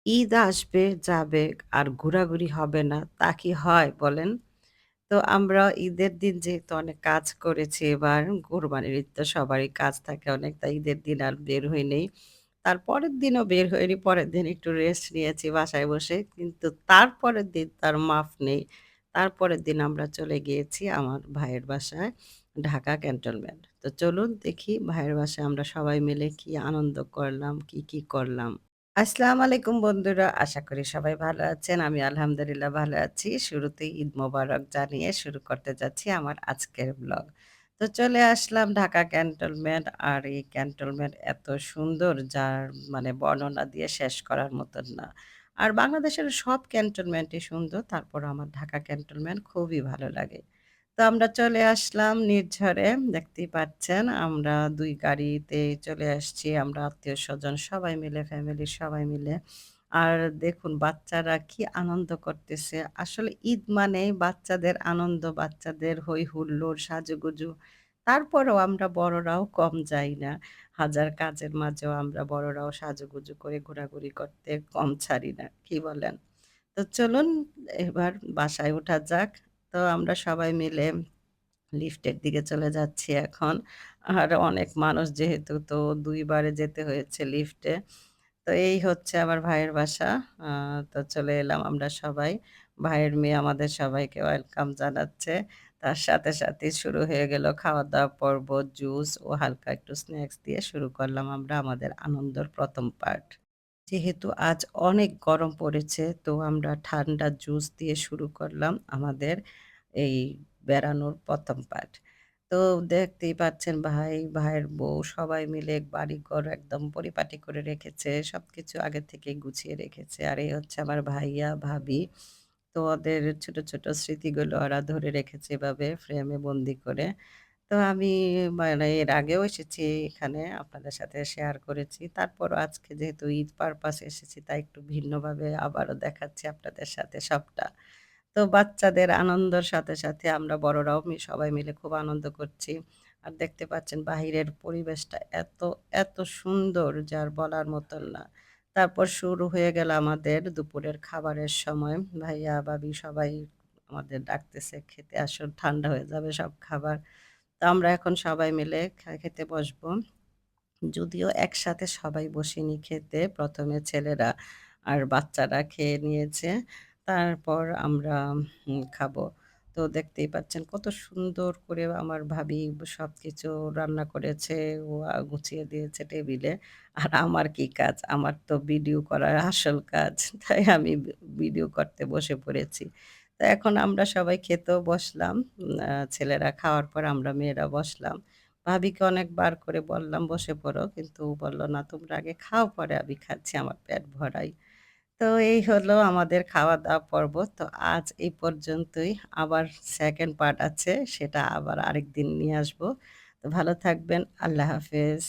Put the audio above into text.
ঈদ আসবে, যাবে আর ঘোরাঘুরি হবে না, তা কি হয় বলেন? তো আমরা ঈদের দিন যেহেতু অনেক কাজ করেছি এবার, কোরবানির ঈদ তো সবারই কাজ থাকে অনেক, তাই ঈদের দিন আর বের হই নাই। তার পরের দিনও বের হইনি, পরের দিন একটু রেস্ট নিয়েছি বাসায় বসে। কিন্তু তারপরের দিন তার মাফ নেই। তারপরের দিন আমরা চলে গিয়েছি আমার ভাইয়ের বাসায়, ঢাকা ক্যান্টনমেন্ট। তো চলুন দেখি ভাইয়ের বাসায় আমরা সবাই মিলে কি আনন্দ করলাম, কি করলাম। আসসালামু আলাইকুম বন্ধুরা। আশা করি সবাই ভালো আছেন। আমি আলহামদুলিল্লাহ ভালো আছি। শুরুতেই ঈদ মোবারক জানিয়ে শুরু করতে যাচ্ছি আমার আজকের ব্লগ। তো চলে আসলাম ঢাকা ক্যান্টনমেন্ট। আর এই ক্যান্টনমেন্ট এত সুন্দর যার মানে বর্ণনা দিয়ে শেষ করার মতন না। আর বাংলাদেশের সব ক্যান্টনমেন্টই সুন্দর। তারপরও আমার ঢাকা ক্যান্টনমেন্ট খুবই ভালো লাগে। তো আমরা চলে আসলাম নির্ঝরে। দেখতেই পাচ্ছেন আমরা ২ গাড়িতে চলে আসছি। আমরা আত্মীয়স্বজন সবাই মিলে, ফ্যামিলির সবাই মিলে। আর দেখুন বাচ্চারা কি আনন্দ করতেছে। আসলে ঈদ মানেই বাচ্চাদের আনন্দ, বাচ্চাদের হৈ হুল্লোড়, সাজুগুজু। তারপরেও আমরা বড়রাও কম যাই না। হাজার কাজের মাঝেও আমরা বড়রাও সাজুগুজু করে ঘোরাঘুরি করতে কম ছাড়ি না। কি বলেন? তো চলুন এবার বাসায় ওঠা যাক। তো আমরা সবাই মিলে লিফটের দিকে চলে যাচ্ছি এখন। আর অনেক মানুষ যেহেতু তো ২ বারে যেতে হয়েছে লিফটে। তো এই হচ্ছে আমার ভাইয়ের বাসা। আ তো চলে এলাম আমরা সবাই। ভাইয়ের মেয়ে আমাদের সবাইকে ওয়েলকাম জানাচ্ছে। তার সাথে শুরু হয়ে গেল খাওয়া-দাওয়া পর্ব, জুস ও হালকা একটু স্ন্যাকস দিয়ে শুরু করলাম আমরা আমাদের আনন্দের ১ম পার্ট। যেহেতু আজ অনেক গরম পড়েছে, তো আমরা ঠান্ডা জুস দিয়ে শুরু করলাম আমাদের এই বেড়ানোর ১ম পার্ট। তো দেখতেই পাচ্ছেন ভাই, ভাইয়ের বউ সবাই মিলে বাড়িঘর একদম পরিপাটি করে রেখেছে। সবকিছু আগে থেকেই গুছিয়ে রেখেছে। আর এই হচ্ছে আমার ভাইয়া, ভাবি। তো ওদের ছোট স্মৃতিগুলো ওরা ধরে রেখেছে এভাবে ফ্রেমে বন্দি করে। তো আমি মানে এর আগেও এসেছি এখানে আপনাদের সাথে শেয়ার করেছি। তারপরও আজকে যেহেতু ঈদ পারপাস এসেছি তাই একটু ভিন্নভাবে আবারও দেখাচ্ছি আপনাদের সাথে সবটা। তো বাচ্চাদের আনন্দের সাথে আমরা বড়রাও সবাই মিলে খুব আনন্দ করছি। আর দেখতে পাচ্ছেন বাহিরের পরিবেশটা এত সুন্দর যার বলার মতন না। তারপর শুরু হয়ে গেল আমাদের দুপুরের খাবারের সময়। ভাইয়া, ভাবি সবাই আমাদের ডাকতেছে, "খেতে আসো, ঠান্ডা হয়ে যাবে সব খাবার।" তো আমরা এখন সবাই মিলে খেতে বসবো। যদিও একসাথে সবাই বসিনি খেতে। ১ম এ ছেলেরা আর বাচ্চারা খেয়ে নিয়েছে। তারপর আমরা খাবো। তো দেখতেই পাচ্ছেন কত সুন্দর করে আমার ভাবি সবকিছু রান্না করেছে। ও গুছিয়ে দিয়েছে টেবিলে। আর আমার কি কাজ? আমার তো ভিডিও করার আসল কাজ। তাই আমি ভিডিও করতে বসে পড়েছি। তো এখন আমরা সবাই খেতেও বসলাম। ছেলেরা খাওয়ার পর আমরা মেয়েরা বসলাম। ভাবিকে অনেকবার করে বললাম, "বসে পড়ো।" কিন্তু ও বলল, "না, তোমরা আগে খাও, পরে আমি খাচ্ছি, আমার পেট ভরাই।" তো এই হলো আমাদের খাওয়া-দাওয়া পর্ব। তো আজ এই পর্যন্তই। আবার 2nd পার্ট আছে, সেটা আবার আরেকদিন নিয়ে আসবো। তো ভালো থাকবেন। আল্লাহ হাফেজ।